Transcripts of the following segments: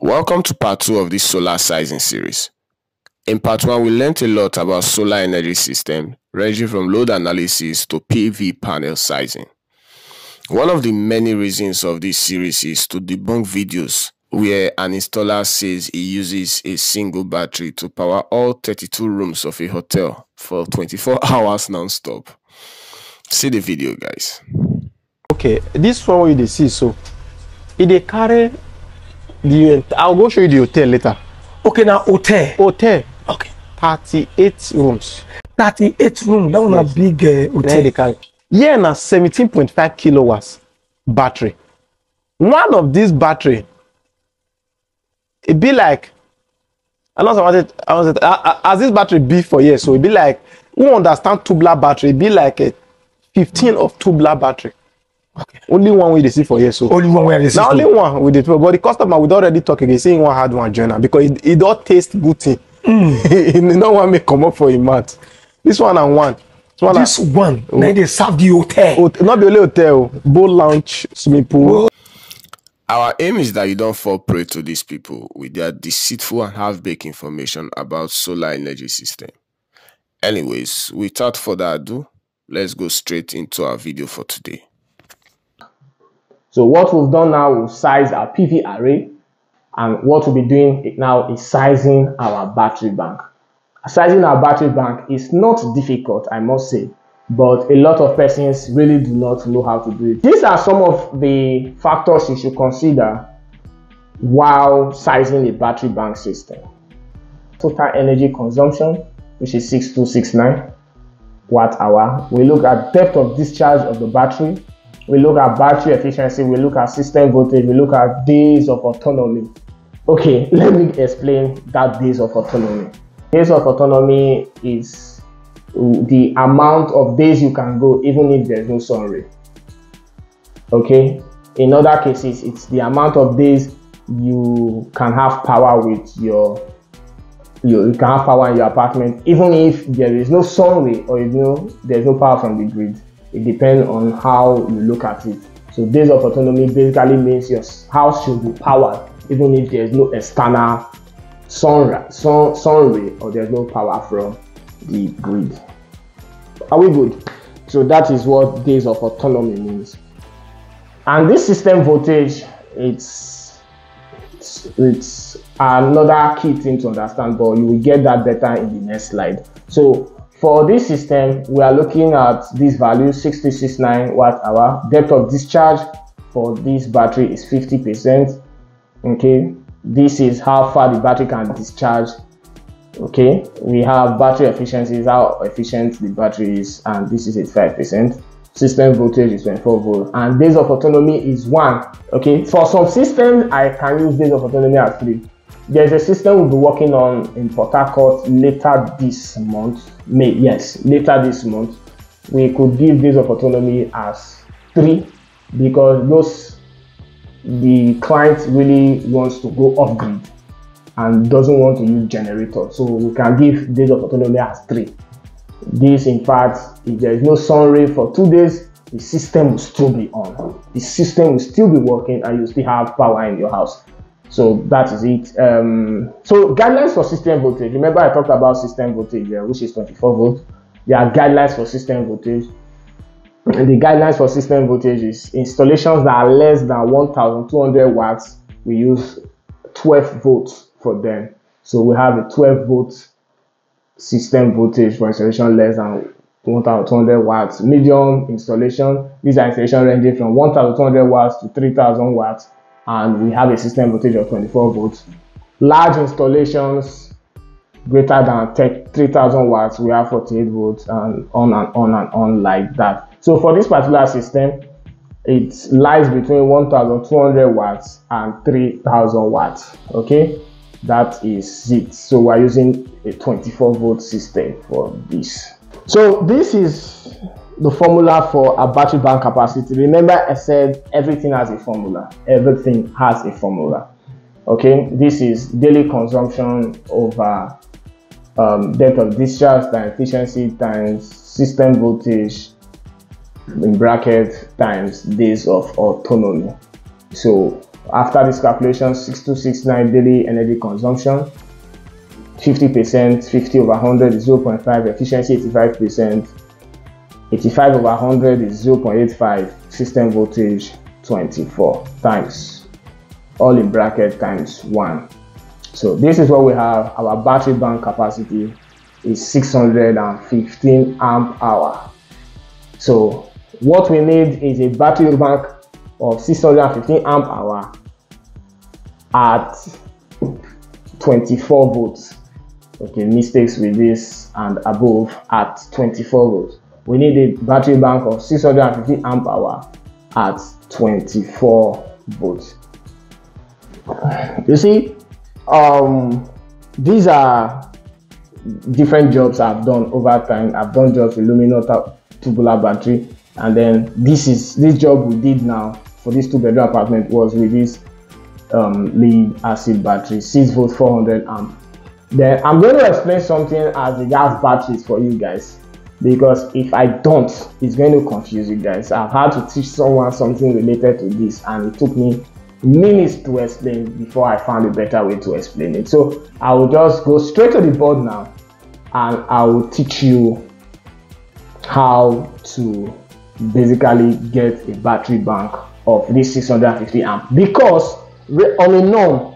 Welcome to part 2 of this solar sizing series. In part 1, we learned a lot about solar energy system, ranging from load analysis to PV panel sizing. One of the many reasons of this series is to debunk videos where an installer says he uses a single battery to power all 32 rooms of a hotel for 24 hours non-stop. See the video, guys. Okay, this one you see, so they carry I'll go show you the hotel later. Okay, now hotel. Okay. 38 rooms. 38 rooms. That one a big hotel. They carry. Yeah, now 17.5 kilowatts battery. One of these battery, it be like, I wanted as this battery be for years, so it be like, who understand tubular battery? It be like a 15 of tubular battery. Okay. Only one way they see for years. So only one way they see. Now only one with it, but the customer would already talk again, saying one hard one journal because it don't taste good thing. It no one may come up for a month. This one and one. Now they serve the hotel. Not the only hotel, boat lounge, swimming pool. Our aim is that you don't fall prey to these people with their deceitful and half-baked information about solar energy system. Anyways, without further ado, let's go straight into our video for today. So what we've done now, we've sized our PV array, and what we'll be doing now is sizing our battery bank. Sizing our battery bank is not difficult, I must say, but a lot of persons really do not know how to do it. These are some of the factors you should consider while sizing a battery bank system. Total energy consumption, which is 6269 watt hour. We look at depth of discharge of the battery. We look at battery efficiency, we look at system voltage, we look at days of autonomy. Okay, let me explain that days of autonomy. Days of autonomy is the amount of days you can go even if there's no sun ray. Okay, in other cases, it's the amount of days you can have power with you can have power in your apartment even if there is no sun ray or there's no power from the grid. It depends on how you look at it. So days of autonomy basically means your house should be powered even if there's no external sun ray or there's no power from the grid. Are we good? So that is what days of autonomy means. And this system voltage, it's another key thing to understand, but you will get that better in the next slide. So for this system, we are looking at this value, 6069 watt hour. Depth of discharge for this battery is 50%. Okay, this is how far the battery can discharge. Okay, we have battery efficiency, is how efficient the battery is, and this is 85%. System voltage is 24 volts, and days of autonomy is 1. Okay, for some systems, I can use days of autonomy as 3. There's a system we'll be working on in Port Harcourt later this month. Later this month. We could give days of autonomy as 3 because the client really wants to go off grid and doesn't want to use generator. So we can give days of autonomy as 3. This, in fact, if there is no sun ray for 2 days, the system will still be on. The system will still be working and you still have power in your house. So that is it. So guidelines for system voltage. Remember I talked about system voltage here, which is 24 volts. There are guidelines for system voltage. And the guidelines for system voltage is installations that are less than 1200 watts. We use 12 volts for them. So we have a 12 volts system voltage for installation less than 1200 watts. Medium installation, these are installations ranging from 1200 watts to 3000 watts. And we have a system voltage of 24 volts. Large installations greater than 3000 watts, we have 48 volts, and on and on and on like that. So for this particular system, it lies between 1200 watts and 3000 watts. Okay, that is it. So we're using a 24 volt system for this. So this is the formula for a battery bank capacity. Remember I said everything has a formula. Everything has a formula. Okay, this is daily consumption over depth of discharge times efficiency times system voltage in bracket times days of autonomy. So After this calculation, 6269 daily energy consumption, 50%, 50 over 100 is 0.5, efficiency 85%, 85 over 100 is 0.85, system voltage 24 times, all in bracket, times 1. So this is what we have. Our battery bank capacity is 615 amp hour. So what we need is a battery bank of 615 amp hour at 24 volts. Okay, mistakes with this and above, at 24 volts. We need a battery bank of 650 amp hour at 24 volts. You see, these are different jobs I've done over time. I've done jobs with luminous tubular battery, and then this job we did now for this 2-bedroom apartment was with this lead acid battery, 6 volt 400 amp. Then I'm going to explain something as regards batteries for you guys, because if I don't, it's going to confuse you guys. I've had to teach someone something related to this, and it took me minutes to explain before I found a better way to explain it. So I will just go straight to the board now, and I will teach you how to basically get a battery bank of this 650 amp. Because on a norm,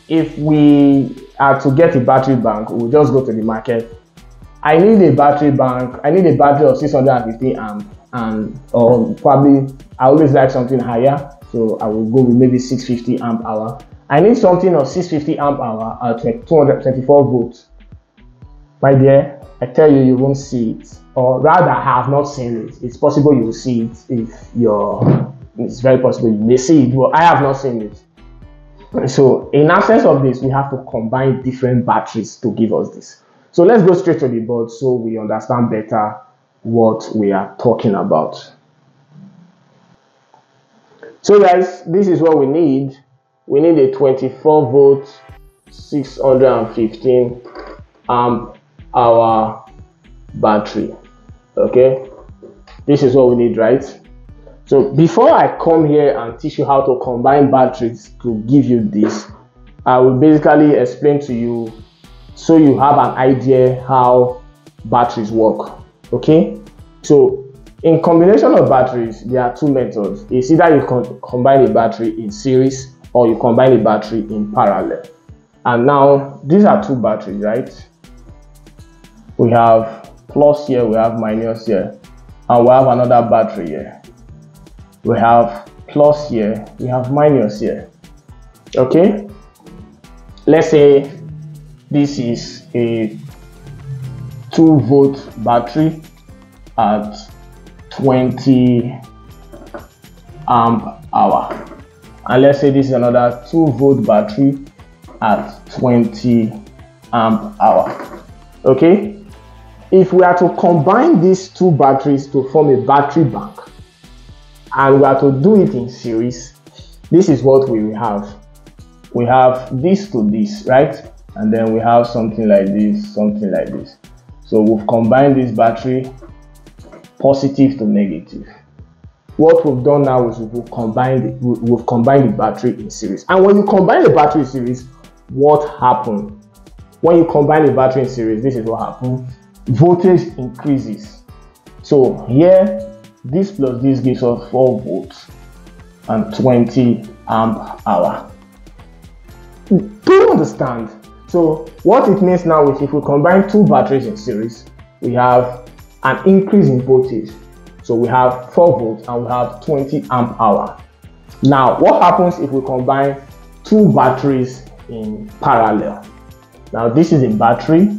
if we are to get a battery bank, we'll just go to the market. I need a battery bank, I need a battery of 650 amp, and or probably I always like something higher, so I will go with maybe 650 amp hour. I need something of 650 amp hour at 224 volts. My dear, I tell you, you won't see it, or rather I have not seen it. It's possible you will see it if it's very possible you may see it, but I have not seen it. So in absence of this, we have to combine different batteries to give us this. So let's go straight to the board so we understand better what we are talking about. So guys, this is what we need. We need a 24 volt 615 amp hour battery. Okay, this is what we need, right? So before I come here and teach you how to combine batteries to give you this, I will basically explain to you so you have an idea how batteries work. Okay, so in combination of batteries, there are two methods. It's either you combine a battery in series or you combine a battery in parallel. And now these are two batteries, right? We have plus here, we have minus here, and we have another battery here. We have plus here, we have minus here. Okay, let's say this is a 2 volt battery at 20 amp hour, and let's say this is another 2 volt battery at 20 amp hour. Okay, if we are to combine these two batteries to form a battery bank, and we are to do it in series, this is what we will have. We have this to this, right? And then we have something like this, something like this. So we've combined this battery, positive to negative. What we've done now is we've combined the battery in series. And when you combine the battery in series, what happens? When you combine the battery in series, this is what happens. Voltage increases. So here, this plus this gives us 4 volts and 20 amp hour. Do you understand? So what it means now is if we combine two batteries in series, we have an increase in voltage. So we have 4 volts and we have 20 amp hour. Now what happens if we combine two batteries in parallel? Now this is a battery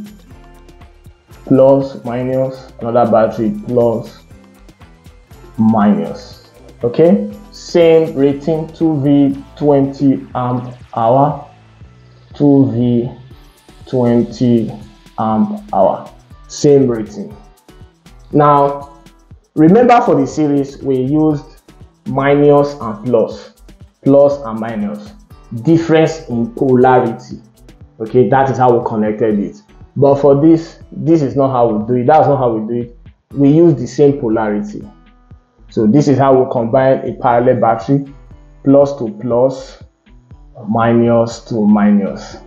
plus minus, another battery plus minus. Okay, same rating, 2V 20 amp hour, 2V 20 amp hour, same rating. Now remember, for the series we used minus and plus and minus, difference in polarity. Okay, that is how we connected it. But for this is not how we do it. That's not how we do it. We use the same polarity. So this is how we combine a parallel battery, plus to plus, minus to minus.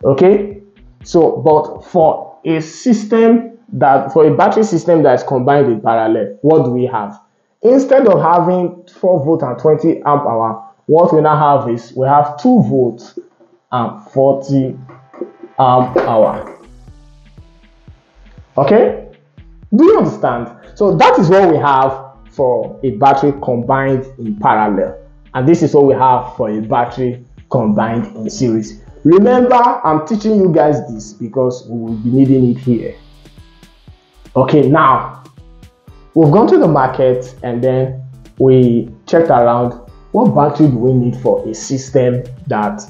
Okay, so but for a system that, for a battery system that is combined in parallel, what do we have? Instead of having 4 volts and 20 amp hour, what we now have is we have 2 volts and 40 amp hour. Okay, do you understand? So that is what we have for a battery combined in parallel, and this is what we have for a battery combined in series. Remember, I'm teaching you guys this because we will be needing it here. Okay, now we've gone to the market and then we checked around what battery do we need for a system that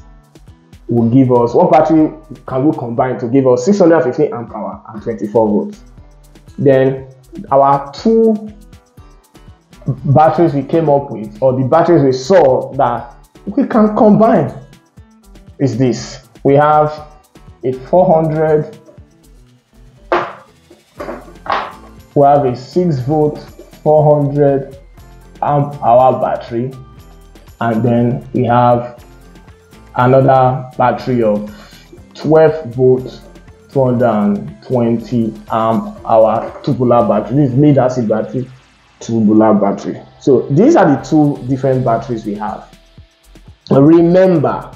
will give us, what battery can we combine to give us 650 amp hour and 24 volts. Then our 2 batteries we came up with, or the batteries we saw that we can combine, is this. We have a 400, we have a 6 volt 400 amp hour battery, and then we have another battery of 12 volt 220 amp hour tubular battery. This is lead acid battery, tubular battery. So these are the 2 different batteries we have. Remember,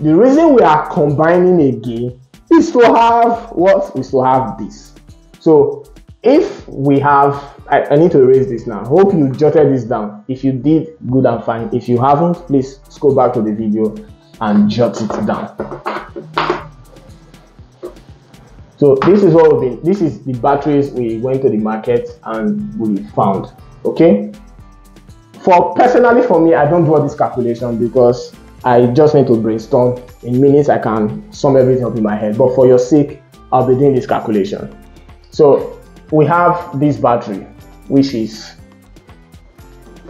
the reason we are combining again is to have what? Is to have this. So if we have, I need to erase this now. Hope you jotted this down. If you did, good and fine. If you haven't, please scroll back to the video and jot it down. So this is what we've been, this is the batteries we went to the market and we found. Okay, personally for me, I don't draw this calculation because I just need to brainstorm. In minutes I can sum everything up in my head, but for your sake I'll be doing this calculation. So we have this battery which is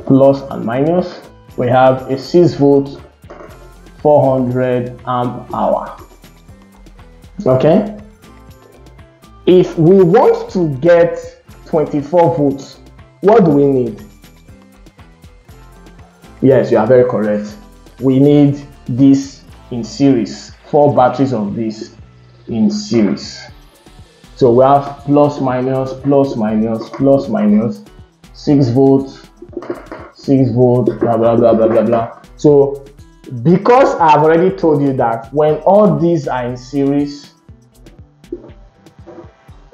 plus and minus. We have a 6 volt 400 amp hour. Okay, if we want to get 24 volts, what do we need? Yes, you are very correct. We need this in series, 4 batteries of this in series. So we have plus minus plus minus plus minus 6 volts 6 volts, blah blah blah blah blah blah. So because I've already told you that when all these are in series,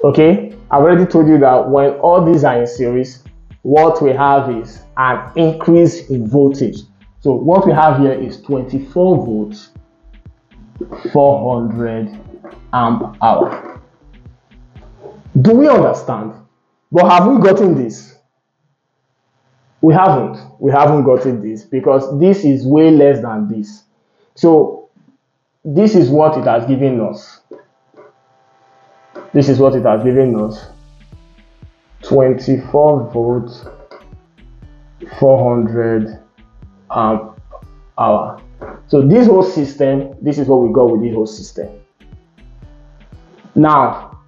okay, I've already told you that when all these are in series, what we have is an increase in voltage. So what we have here is 24 volts 400 amp hour. Do we understand? But have we gotten this? We haven't gotten this because this is way less than this. So this is what it has given us. This is what it has given us. 24 volts 400 amp hour. So this whole system, this is what we got with this whole system. Now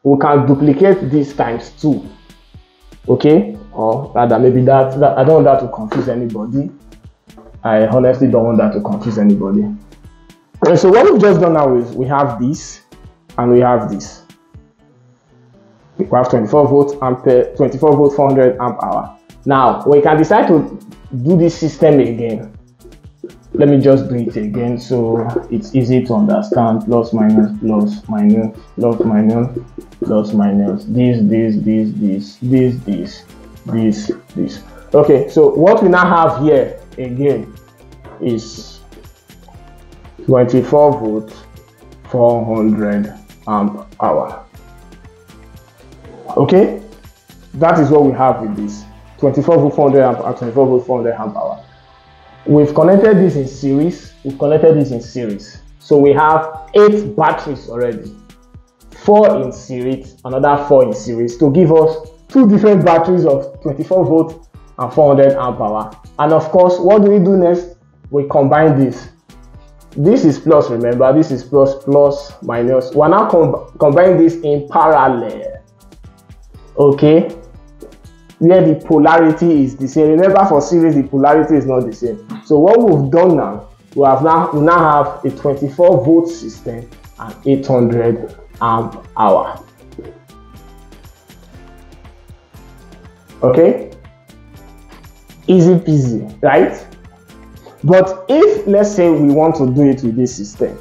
we can duplicate this times 2, okay, or rather maybe that I don't want that to confuse anybody. I honestly don't want that to confuse anybody. And so what we've just done now is we have this and we have this. We have 24 volts ampere, 24 volt 400 amp hour. Now we can decide to do this system again. Let me just do it again so it's easy to understand. Plus minus plus minus plus minus plus minus this. Okay, so what we now have here again is 24 volts 400 amp hour. Okay, that is what we have with this 24 volt 400 amp hour, 24 volt 400 amp hour. We've connected this in series. So we have 8 batteries already, 4 in series, another 4 in series, to give us 2 different batteries of 24 volt and 400 amp hour. And of course, what do we do next? We combine this. This is plus, remember, this is plus minus. We're now combine this in parallel, okay, where the polarity is the same. Remember, for series the polarity is not the same. So what we've done now we now have a 24-volt system and 800 amp hour. Okay, easy peasy, right? But if, let's say, we want to do it with this system,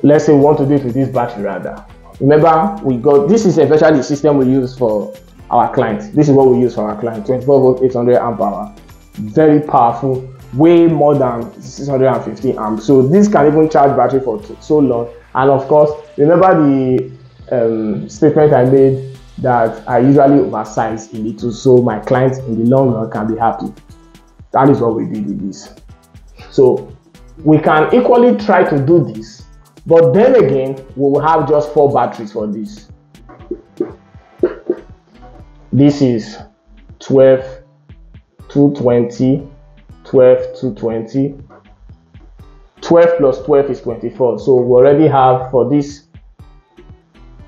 let's say we want to do it with this battery rather. Remember, this is eventually the system we use for our clients. This is what we use for our client, 24 volt, 800 amp hour. Very powerful, way more than 650 amps. So this can even charge battery for so long. And of course, remember the statement I made that I usually oversize a little so my clients in the long run can be happy. That is what we did with this. So we can equally try to do this, but then again, we will have just 4 batteries for this. This is 12, 220, 12, 220. 12 plus 12 is 24. So we already have for this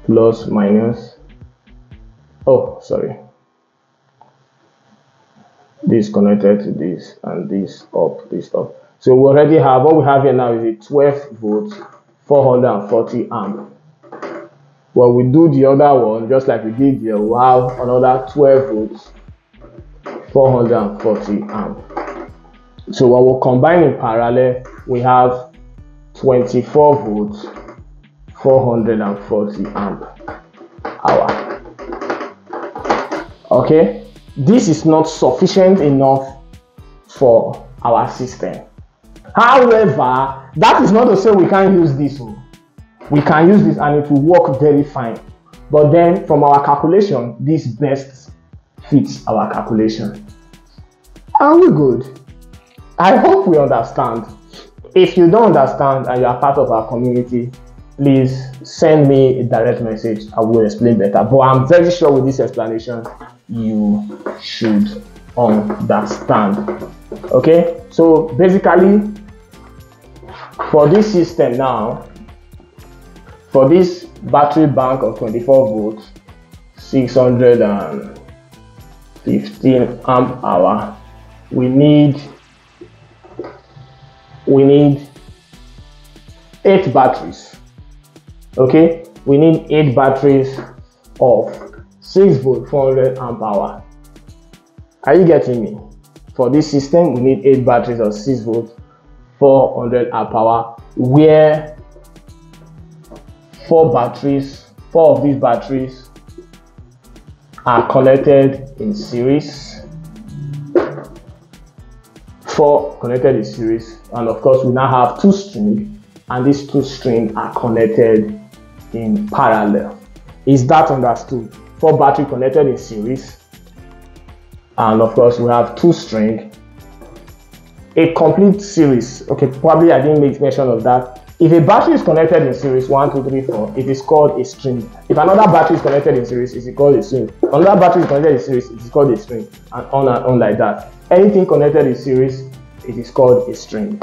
plus minus. Oh, sorry. This connected to this and this up, this up. So we already have, what we have here now is a 12 volt, 440 amp. Well, we do the other one, just like we did here, we'll have another 12 volts, 440 amp. So when we combine in parallel, we have 24 volts, 440 amp hour. Okay, this is not sufficient enough for our system. However, that is not to say we can't use this one. We can use this and it will work very fine. But then from our calculation, this best fits our calculation. Are we good? I hope we understand. If you don't understand and you are part of our community, please send me a direct message. I will explain better. But I'm very sure with this explanation, you should understand. Okay, so basically, for this system now, for this battery bank of 24 volts, 615 amp hour, we need 8 batteries. Okay, we need 8 batteries of 6 volt 400 amp hour. Are you getting me? For this system, we need 8 batteries of 6 volt 400 amp hour, where 4 of these batteries are connected in series. 4 connected in series, and of course we now have 2 strings, and these 2 strings are connected in parallel. Is that understood? 4 batteries connected in series, and of course we have 2 strings, a complete series. Okay, probably I didn't make mention of that. If a battery is connected in series 1, 2, 3, 4, it is called a string. If another battery is connected in series, it is called a string. Another battery is connected in series, it is called a string, and on like that. Anything connected in series, it is called a string.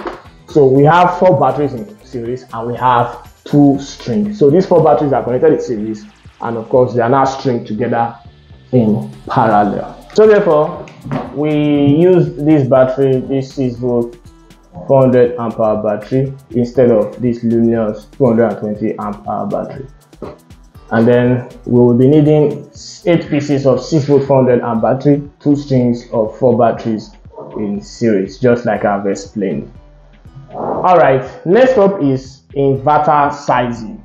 So we have 4 batteries in series and we have 2 strings. So these 4 batteries are connected in series, and of course they are now stringed together in parallel. So therefore, we use this battery, this 6 volt 400 amp hour battery, instead of this luminous 220 amp hour battery. And then we will be needing 8 pieces of 6 volt 400 amp battery, 2 strings of 4 batteries in series, just like I've explained. All right, next up is inverter sizing.